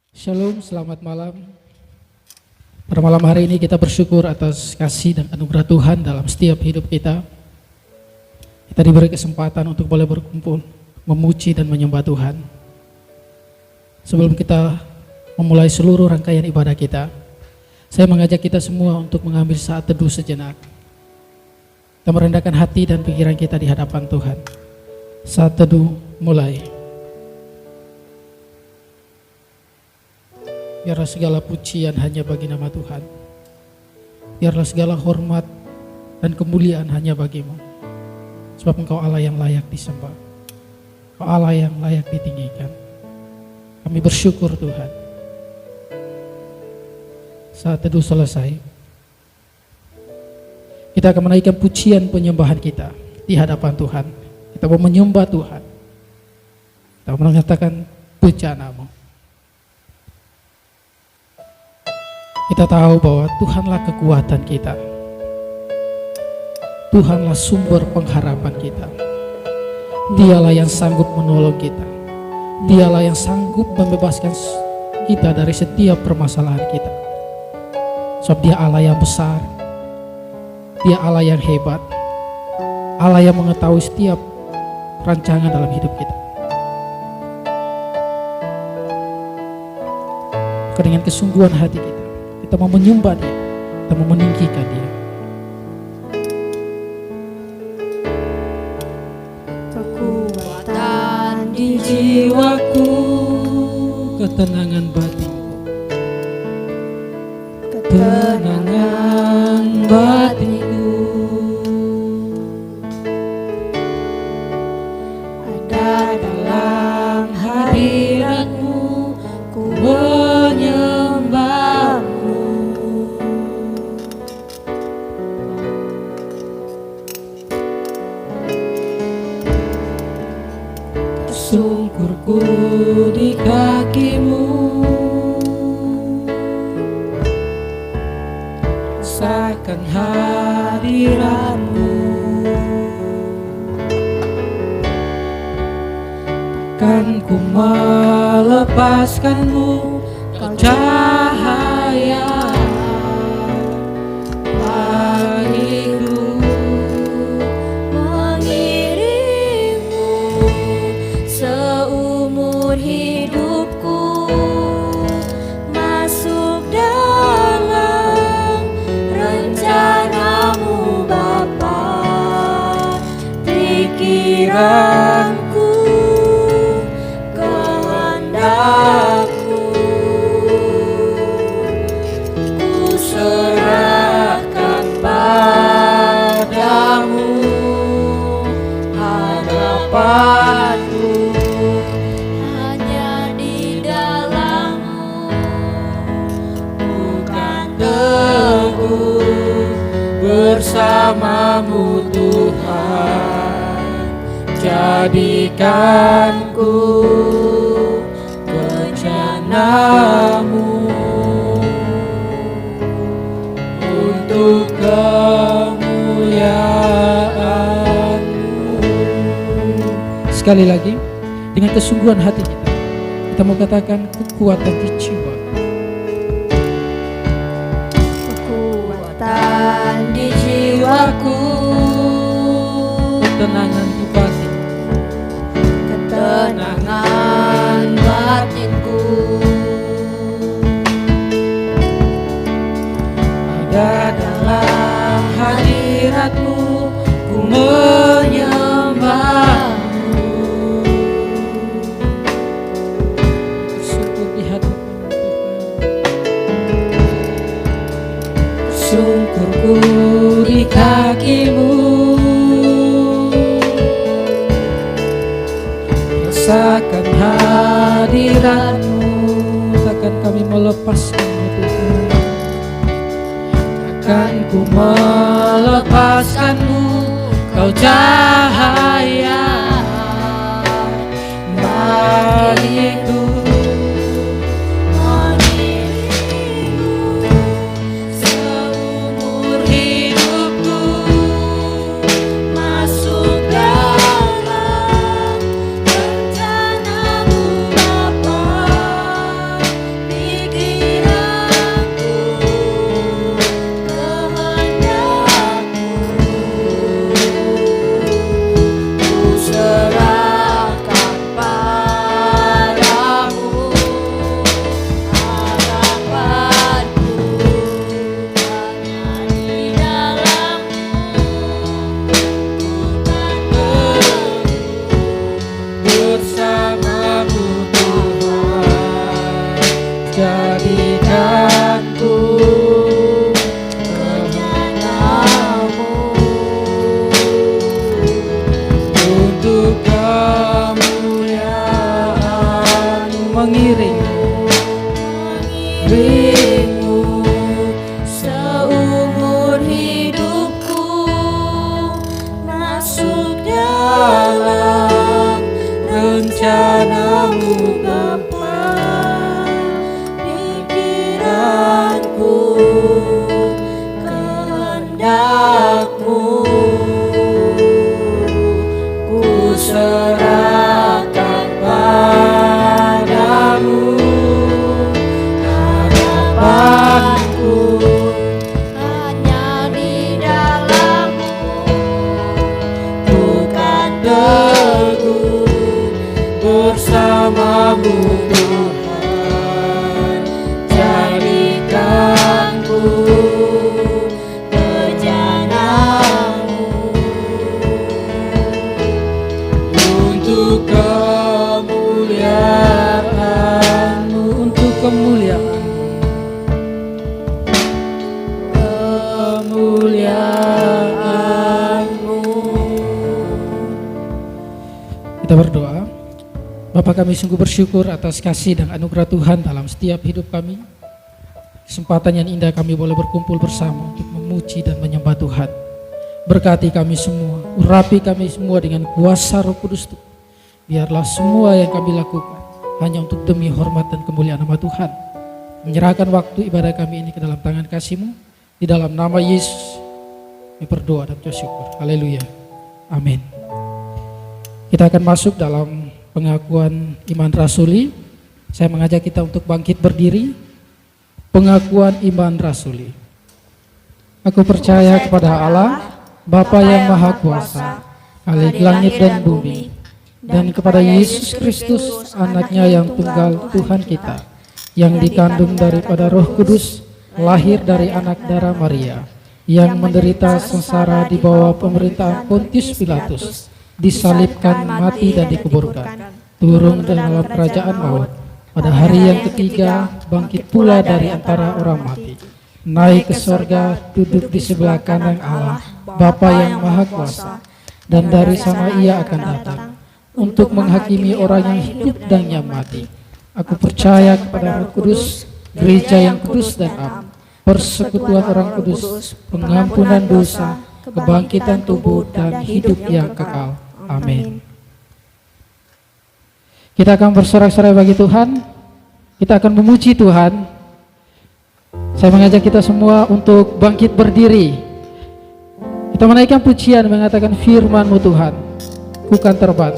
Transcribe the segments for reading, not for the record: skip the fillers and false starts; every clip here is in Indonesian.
Shalom, selamat malam. Pada malam hari ini kita bersyukur atas kasih dan anugerah Tuhan dalam setiap hidup kita. Kita diberi kesempatan untuk boleh berkumpul, memuji dan menyembah Tuhan. Sebelum kita memulai seluruh rangkaian ibadah kita, saya mengajak kita semua untuk mengambil saat teduh sejenak. Kita merendahkan hati dan pikiran kita di hadapan Tuhan. Saat teduh mulai. Biarlah segala pujian hanya bagi nama Tuhan. Biarlah segala hormat dan kemuliaan hanya bagimu. Sebab Engkau Allah yang layak disembah. Engkau Allah yang layak ditinggikan. Kami bersyukur Tuhan. Saat teduh selesai, kita akan menaikkan pujian penyembahan kita di hadapan Tuhan. Kita mau menyembah Tuhan. Kita mengatakan puja Nama-Mu. Kita tahu bahwa Tuhanlah kekuatan kita. Tuhanlah sumber pengharapan kita. Dialah yang sanggup menolong kita. Dialah yang sanggup membebaskan kita dari setiap permasalahan kita. Sebab Dia Allah yang besar. Dia Allah yang hebat. Allah yang mengetahui setiap rancangan dalam hidup kita. Dengan kesungguhan hati kita mau menyembah Dia, kita mau meninggikan Dia. Kekuatan di jiwaku, Ketenangan batinku, ketenangan batinku, ada dalam hadirat-Mu, ku menyembah-Mu. Tersungkurku di kaki-Mu, rasakan hadirat-Mu. Takkan ku melepaskan-Mu, Kau cahaya bagiku. Mengiring-Mu seumur hidupku, masuk dalam rencana-Mu Bapa. Pikiranku, kehendakku, ku serahkan padamu. Harapanku hanya di dalam-Mu, bukan teguh bersama-Mu Tuhan. Jadikanku bencana-Mu untuk kemuliaan-Mu. Sekali lagi, dengan kesungguhan hati kita mau katakan kekuatan di jiwa. Kekuatan di jiwaku, Ketenangan di batin, ketenangan batinku, ada dalam hadirat-Mu, ku menyembah-Mu. bersyukur di hadapan Tuhan. Sungkurku di kaki-Mu, Rasakan hadirat-Mu, takkan kami melepaskan-Mu Tuhan. takkan ku melepaskan-Mu, Kau cahaya bagiku. Mengiring-Mu seumur hidupku, masuk dalam rencana-Mu Bapa. kamu tepat pikiranku, kehendakmu ku serahkan padamu. Harapanku hanya di dalam-Mu, bukan teguh bersama-Mu Tuhan. Jadikanku bejana-Mu untuk kemuliaan-Mu, untuk kemuliaan-Mu. Kita berdoa. Bapa, kami sungguh bersyukur atas kasih dan anugerah Tuhan dalam setiap hidup kami. Kesempatan yang indah kami boleh berkumpul bersama untuk memuji dan menyembah Tuhan. Berkati kami semua, urapi kami semua dengan kuasa Roh Kudus. Biarlah semua yang kami lakukan hanya untuk demi hormat dan kemuliaan nama Tuhan. Menyerahkan waktu ibadah kami ini ke dalam tangan kasih-Mu. Di dalam nama Yesus kami berdoa dan bersyukur. Haleluya. Amin. Kita akan masuk dalam pengakuan iman rasuli. Saya mengajak kita untuk bangkit berdiri. Pengakuan iman rasuli. Aku percaya kepada Allah, Bapa yang Maha Kuasa, Khalik langit dan bumi, dan kepada Yesus Kristus, anaknya yang tunggal Tuhan kita, yang dikandung daripada Roh Kudus, lahir dari anak darah Maria, yang menderita sengsara di bawah pemerintahan Pontius Pilatus, disalibkan, mati dan dikuburkan, turun dalam kerajaan maut, pada hari yang ketiga bangkit pula dari antara orang mati, naik ke sorga, duduk di sebelah kanan Allah, Bapa yang Maha Kuasa, dan dari sana Ia akan datang untuk menghakimi orang yang hidup dan yang mati. Aku percaya kepada Roh Kudus, gereja yang kudus dan am, persekutuan orang kudus, pengampunan dosa, kebangkitan tubuh dan hidup yang kekal. Amin. Kita akan bersorak-sorai bagi Tuhan. Kita akan memuji Tuhan. Saya mengajak kita semua untuk bangkit berdiri. Kita menaikkan pujian mengatakan firman-Mu Tuhan, ku kan terbang.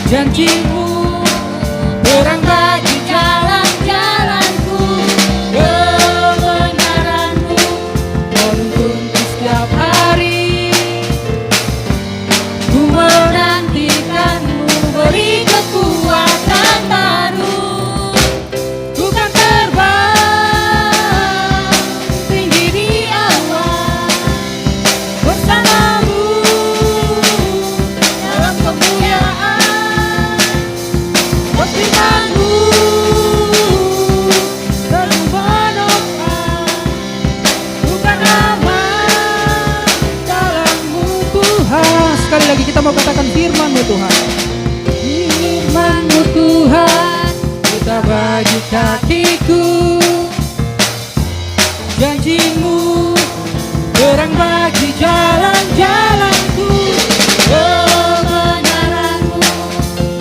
Janji-Mu terang bagi jalan-jalanku, kebenaran-Mu menuntun setiap hari. Ku menantikan-Mu, beri kekuatan baru. Ku kan terbang tinggi di awan bersama-Mu dalam kemuliaan. Firman-Mu selalu menopang, bukan aman dalam-Mu Tuhan. Sekali lagi kita mau katakan firman-Mu Tuhan. Firman-Mu Tuhan, kita bagi kakiku. Janji-Mu terang bagi jalan-jalanku. Kebenaran-Mu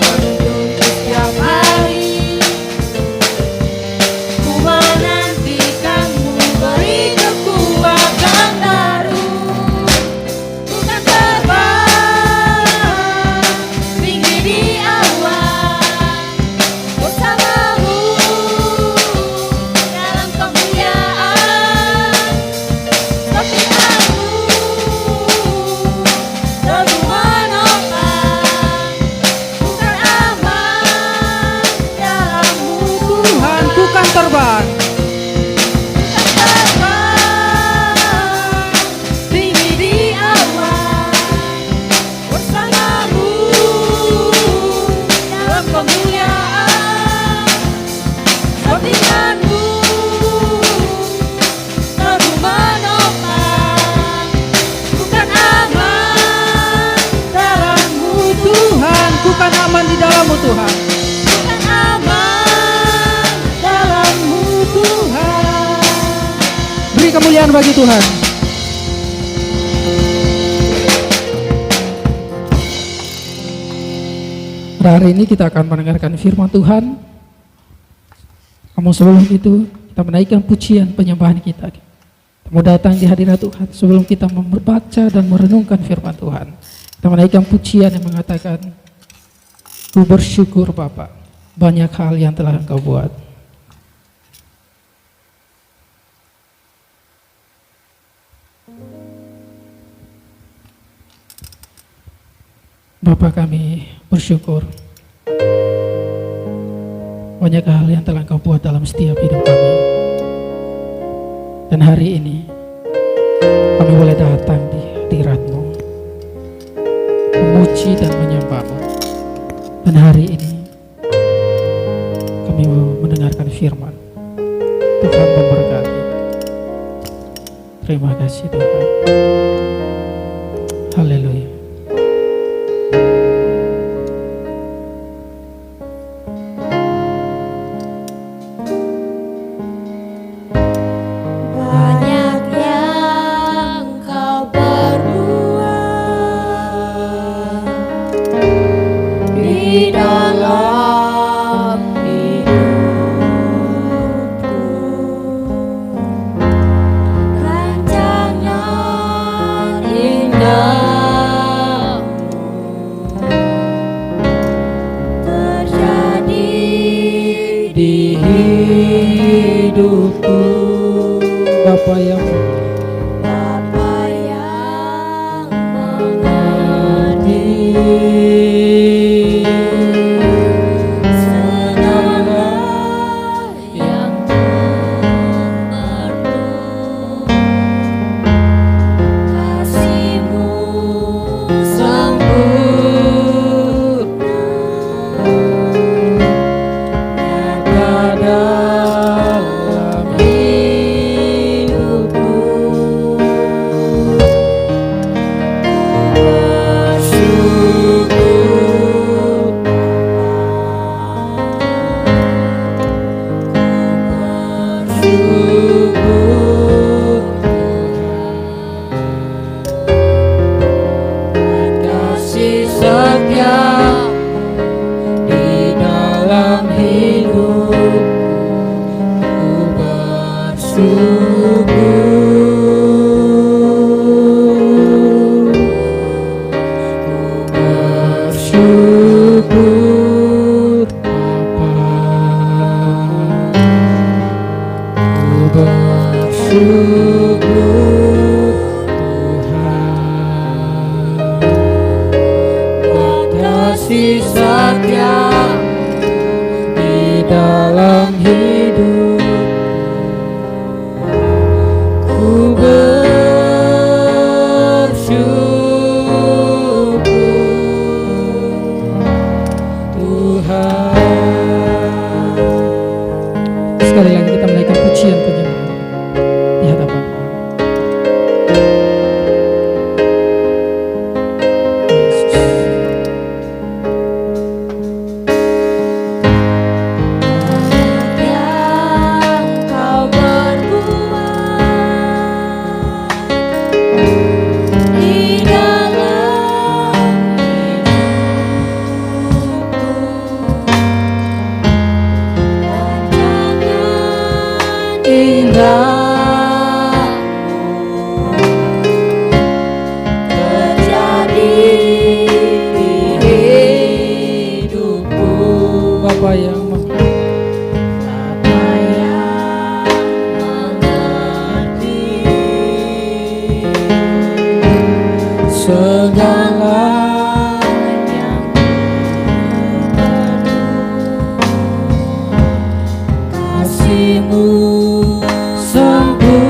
menuntun setiap hari. Ku menantikan-Mu, beri kekuatan baru. Ku kan terbang tinggi di awan bersama-Mu dalam kemuliaan. Firman-Mu selalu menopang, bukan aman dalam-Mu Tuhan, Tuhan. ku kan terbang. Tuhan. bukan aman dalammu Tuhan. Beri kemuliaan bagi Tuhan. Hari ini kita akan mendengarkan firman Tuhan. Namun sebelum itu kita menaikkan pujian penyembahan kita. Kita mau datang di hadirat Tuhan sebelum kita membaca dan merenungkan firman Tuhan. Kita menaikkan pujian yang mengatakan, ku bersyukur Bapa, banyak hal yang telah Engkau buat. Bapa, kami bersyukur banyak hal yang telah Engkau buat dalam setiap hidup kami. Dan hari ini kami boleh datang di hadirat-Mu, memuji dan menyembah-Mu. Dan hari ini kami mau mendengarkan firman. Tuhan memberkati. Terima kasih Tuhan. Haleluya. Banyak yang kau perbuat di dalam hidupku. Rancangan indahmu terjadi di hidupku. Bapa yang Bapa yang mengerti segala yang perlu, kasih-Mu sempurna nyata dalam hidupku. Kasih setia di dalam hidupku, ku bersyukur, ku bersyukur Tuhan, buat kasih setia di dalam hidup. Ku bersyukur Tuhan. sekali lagi kita menaikkan pujian penyembahan di hadapan Tuhan. Yesus. Yang kau berbuat di dalam hidupku, rancangan indahmu terjadi di hidupku. Bapa yang Bapa yang mengerti segala yang perlu, kasih-Mu sempurna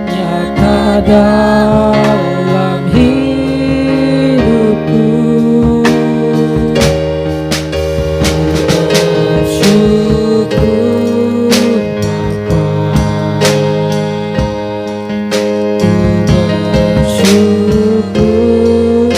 nyata dalam hidupku. Bersyukur Bapa, ku bersyukur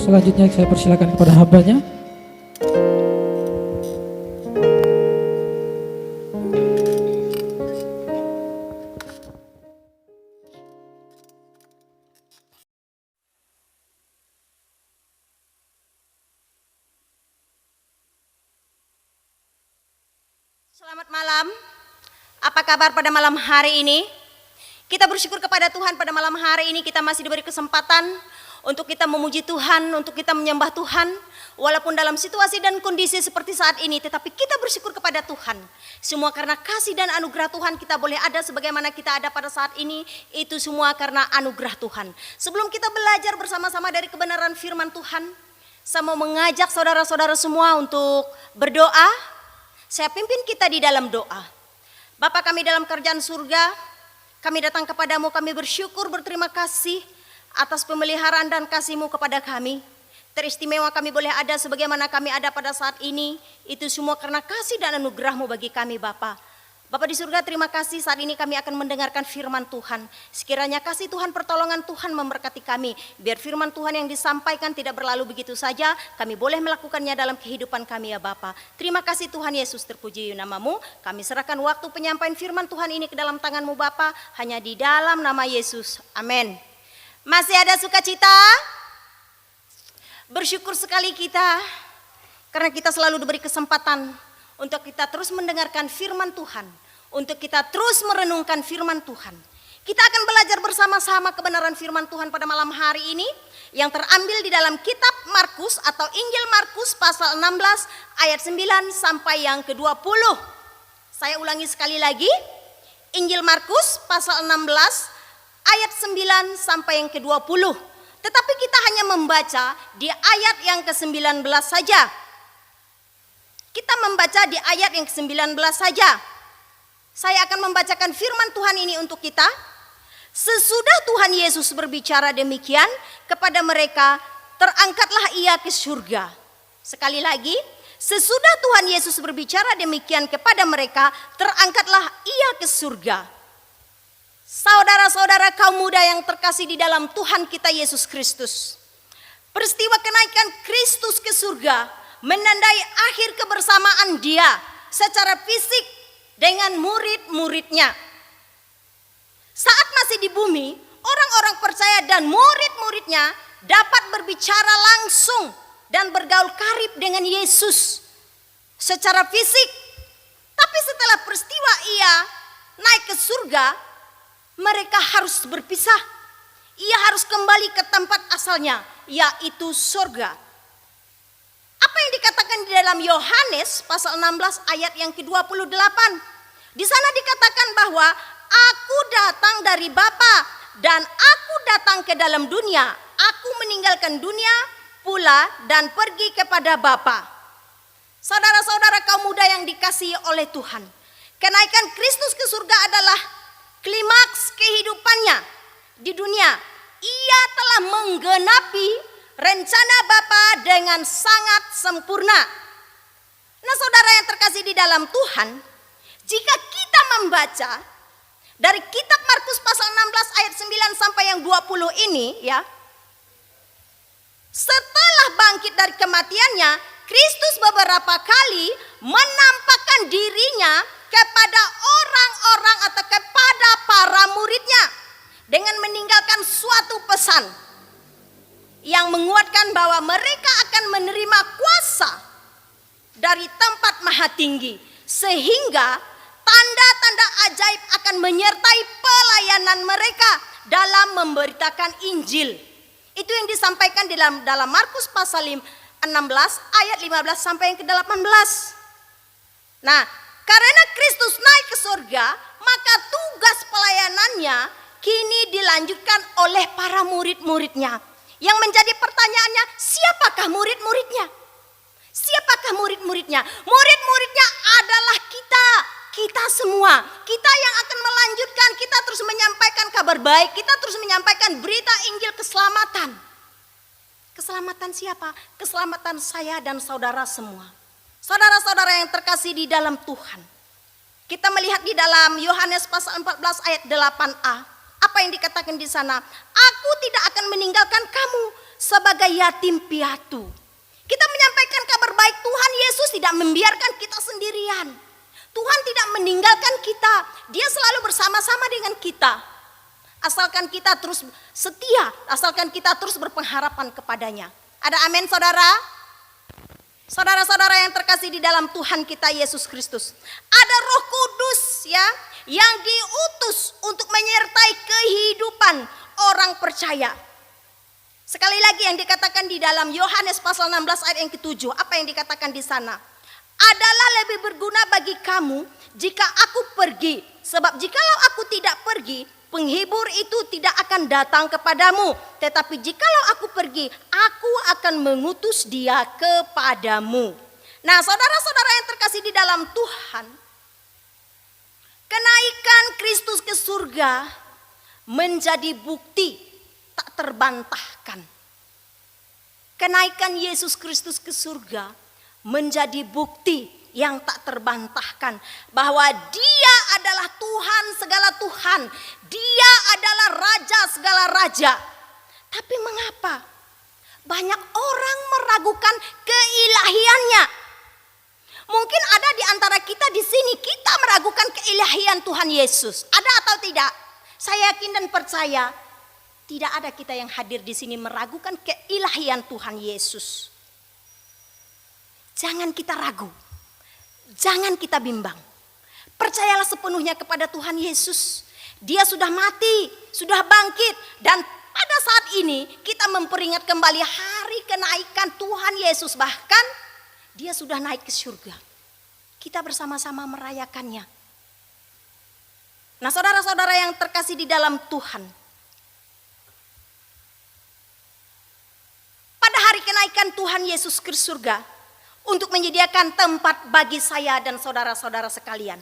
selanjutnya saya persilakan kepada hambanya. Selamat malam. Apa kabar pada malam hari ini? Kita bersyukur kepada Tuhan pada malam hari ini kita masih diberi kesempatan untuk kita memuji Tuhan, untuk kita menyembah Tuhan. Walaupun dalam situasi dan kondisi seperti saat ini, tetapi kita bersyukur kepada Tuhan. Semua karena kasih dan anugerah Tuhan kita boleh ada sebagaimana kita ada pada saat ini. Itu semua karena anugerah Tuhan. Sebelum kita belajar bersama-sama dari kebenaran firman Tuhan, saya mau mengajak saudara-saudara semua untuk berdoa. Saya pimpin kita di dalam doa. Bapa kami dalam kerajaan surga, kami datang kepadamu, kami bersyukur, berterima kasih atas pemeliharaan dan kasih-Mu kepada kami. Teristimewa kami boleh ada sebagaimana kami ada pada saat ini. Itu semua karena kasih dan anugerah-Mu bagi kami Bapa. Bapa di surga, terima kasih saat ini kami akan mendengarkan firman Tuhan. Sekiranya kasih Tuhan, pertolongan Tuhan memberkati kami. Biar firman Tuhan yang disampaikan tidak berlalu begitu saja. Kami boleh melakukannya dalam kehidupan kami ya Bapa. Terima kasih Tuhan Yesus, terpuji nama-Mu. Kami serahkan waktu penyampaian firman Tuhan ini ke dalam tangan-Mu Bapa. Hanya di dalam nama Yesus. Amin. Masih ada sukacita? Bersyukur sekali kita. Karena kita selalu diberi kesempatan untuk kita terus mendengarkan firman Tuhan, untuk kita terus merenungkan firman Tuhan. Kita akan belajar bersama-sama kebenaran firman Tuhan pada malam hari ini yang terambil di dalam kitab Markus atau Injil Markus pasal 16 ayat 9 sampai yang ke-20. Saya ulangi sekali lagi, Injil Markus pasal 16 ayat 9 sampai yang ke-20. Tetapi kita hanya membaca di ayat yang ke-19 saja. Kita membaca di ayat yang ke-19 saja. Saya akan membacakan firman Tuhan ini untuk kita. Sesudah Tuhan Yesus berbicara demikian kepada mereka, terangkatlah ia ke surga. Sekali lagi, sesudah Tuhan Yesus berbicara demikian kepada mereka, terangkatlah ia ke surga. Saudara-saudara kaum muda yang terkasih di dalam Tuhan kita Yesus Kristus. Peristiwa kenaikan Kristus ke surga menandai akhir kebersamaan Dia secara fisik dengan murid-muridnya. Saat masih di bumi, orang-orang percaya dan murid-muridnya dapat berbicara langsung dan bergaul karib dengan Yesus secara fisik. Tapi setelah peristiwa Ia naik ke surga, mereka harus berpisah. Ia harus kembali ke tempat asalnya, yaitu surga. Apa yang dikatakan di dalam Yohanes pasal 16 ayat yang ke-28. Di sana dikatakan bahwa aku datang dari Bapa dan aku datang ke dalam dunia. Aku meninggalkan dunia pula dan pergi kepada Bapa. Saudara-saudara kaum muda yang dikasihi oleh Tuhan. Kenaikan Kristus ke surga adalah klimaks kehidupannya di dunia. Ia telah menggenapi rencana Bapa dengan sangat sempurna. Nah saudara yang terkasih di dalam Tuhan, jika kita membaca dari kitab Markus pasal 16 ayat 9 sampai yang 20 ini ya. Setelah bangkit dari kematiannya, Kristus beberapa kali menampakkan dirinya kepada orang-orang atau kepada para muridnya dengan meninggalkan suatu pesan yang menguatkan bahwa mereka akan menerima kuasa dari tempat maha tinggi, sehingga tanda-tanda ajaib akan menyertai pelayanan mereka dalam memberitakan Injil. Itu yang disampaikan dalam Markus pasal 16 ayat 15 sampai yang ke-18. Nah, karena Kristus naik ke surga, maka tugas pelayanannya kini dilanjutkan oleh para murid-muridnya. Yang menjadi pertanyaannya, siapakah murid-muridnya? Siapakah murid-muridnya? Murid-muridnya adalah kita semua. Kita yang akan melanjutkan, kita terus menyampaikan kabar baik, kita terus menyampaikan berita Injil keselamatan. Keselamatan siapa? Keselamatan saya dan saudara semua. Saudara-saudara yang terkasih di dalam Tuhan. Kita melihat di dalam Yohanes pasal 14 ayat 8a. Apa yang dikatakan di sana? Aku tidak akan meninggalkan kamu sebagai yatim piatu. Kita menyampaikan kabar baik Tuhan Yesus tidak membiarkan kita sendirian. Tuhan tidak meninggalkan kita. Dia selalu bersama-sama dengan kita. Asalkan kita terus setia, asalkan kita terus berpengharapan kepadanya. Ada amin saudara? Saudara-saudara yang terkasih di dalam Tuhan kita Yesus Kristus. Ada Roh Kudus ya, yang diutus untuk menyertai kehidupan orang percaya. Sekali lagi yang dikatakan di dalam Yohanes pasal 16 ayat yang ke-7. Apa yang dikatakan di sana? Adalah lebih berguna bagi kamu jika aku pergi. Sebab jikalau aku tidak pergi, penghibur itu tidak akan datang kepadamu. Tetapi jikalau aku pergi, aku akan mengutus dia kepadamu. Nah saudara-saudara yang terkasih di dalam Tuhan, kenaikan Kristus ke surga menjadi bukti tak terbantahkan. Kenaikan Yesus Kristus ke surga menjadi bukti yang tak terbantahkan bahwa Dia adalah Tuhan segala Tuhan, Dia adalah Raja segala Raja. Tapi mengapa banyak orang meragukan keilahiannya? Mungkin ada di antara kita di sini kita meragukan keilahian Tuhan Yesus. Ada atau tidak? Saya yakin dan percaya tidak ada kita yang hadir di sini meragukan keilahian Tuhan Yesus. Jangan kita ragu. Jangan kita bimbang. Percayalah sepenuhnya kepada Tuhan Yesus. Dia sudah mati, sudah bangkit. Dan pada saat ini kita memperingat kembali hari kenaikan Tuhan Yesus. Bahkan dia sudah naik ke surga. Kita bersama-sama merayakannya. Nah saudara-saudara yang terkasih di dalam Tuhan. Pada hari kenaikan Tuhan Yesus ke surga, untuk menyediakan tempat bagi saya dan saudara-saudara sekalian.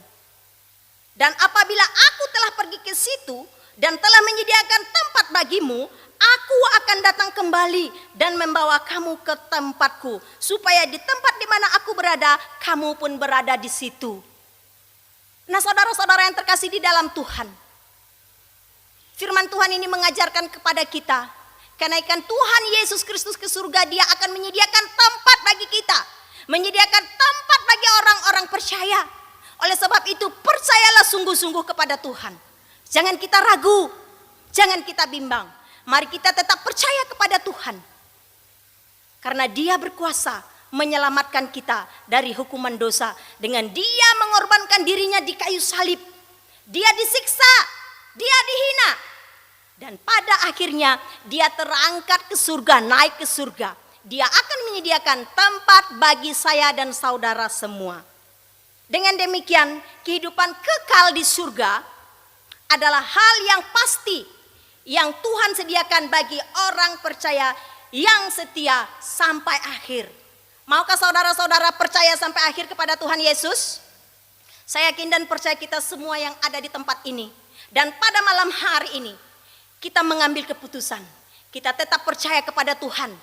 Dan apabila aku telah pergi ke situ dan telah menyediakan tempat bagimu, aku akan datang kembali dan membawa kamu ke tempatku, supaya di tempat di mana aku berada, kamu pun berada di situ. Nah saudara-saudara yang terkasih di dalam Tuhan, firman Tuhan ini mengajarkan kepada kita, kenaikan Tuhan Yesus Kristus ke surga, Dia akan menyediakan tempat bagi kita. Menyediakan tempat bagi orang-orang percaya. Oleh sebab itu percayalah sungguh-sungguh kepada Tuhan. Jangan kita ragu, jangan kita bimbang. Mari kita tetap percaya kepada Tuhan. Karena Dia berkuasa menyelamatkan kita dari hukuman dosa. Dengan Dia mengorbankan dirinya di kayu salib. Dia disiksa, Dia dihina. Dan pada akhirnya Dia terangkat ke surga, naik ke surga. Dia akan menyediakan tempat bagi saya dan saudara semua. Dengan demikian, kehidupan kekal di surga adalah hal yang pasti yang Tuhan sediakan bagi orang percaya yang setia sampai akhir. Maukah saudara-saudara percaya sampai akhir kepada Tuhan Yesus? Saya yakin dan percaya kita semua yang ada di tempat ini. Dan pada malam hari ini, kita mengambil keputusan. Kita tetap percaya kepada Tuhan.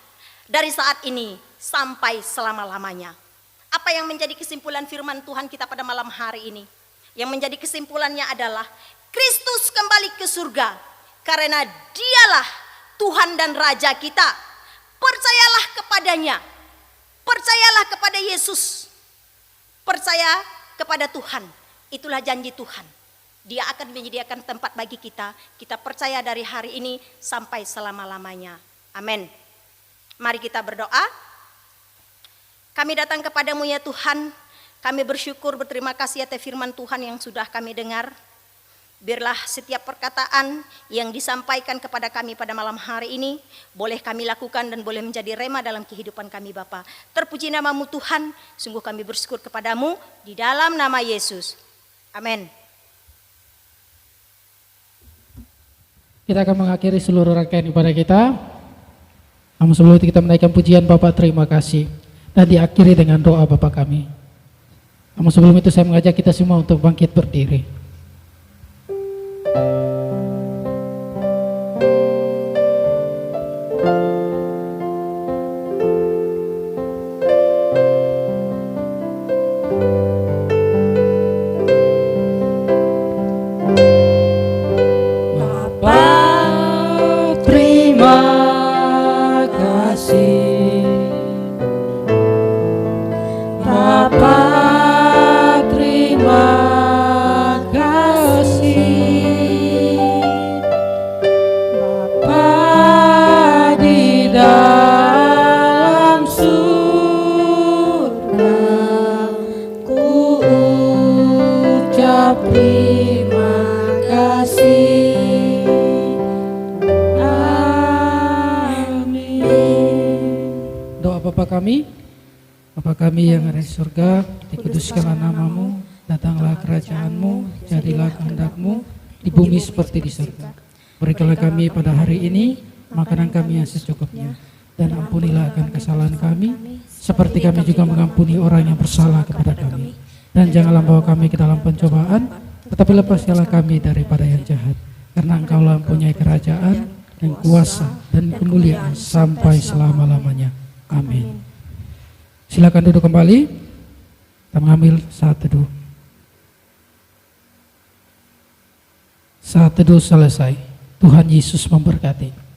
Dari saat ini sampai selama-lamanya. Apa yang menjadi kesimpulan firman Tuhan kita pada malam hari ini? Yang menjadi kesimpulannya adalah Kristus kembali ke surga. Karena Dialah Tuhan dan Raja kita. Percayalah kepadanya. Percayalah kepada Yesus. Percaya kepada Tuhan. Itulah janji Tuhan. Dia akan menyediakan tempat bagi kita. Kita percaya dari hari ini sampai selama-lamanya. Amin. Mari kita berdoa. Kami datang kepadamu ya Tuhan. Kami bersyukur berterima kasih atas firman Tuhan yang sudah kami dengar. Biarlah setiap perkataan yang disampaikan kepada kami pada malam hari ini boleh kami lakukan dan boleh menjadi rema dalam kehidupan kami Bapa. Terpuji namamu Tuhan. Sungguh kami bersyukur kepadamu di dalam nama Yesus. Amin. Kita akan mengakhiri seluruh rangkaian ibadah kita. Namun sebelum itu kita menaikkan pujian Bapak terima kasih. Dan diakhiri dengan doa Bapak kami. Namun sebelum itu saya mengajak kita semua untuk bangkit berdiri. Bapa, terima terima kasih. Amin. Doa Bapa kami yang ada di surga, dikuduskanlah namamu, datanglah kerajaanmu, jadilah kehendak-Mu di bumi seperti di surga. Berikanlah kami pada hari ini makanan kami yang secukupnya, dan ampunilah akan kesalahan kami, seperti kami juga mengampuni orang yang bersalah kepada kami. Dan janganlah bawa kami ke dalam pencobaan, tetapi lepaskanlah kami daripada yang jahat. Karena Engkaulah mempunyai kerajaan dan kuasa dan kemuliaan sampai selama-lamanya. Amin. Silakan duduk kembali. Kita mengambil saat teduh. Saat teduh selesai. Tuhan Yesus memberkati.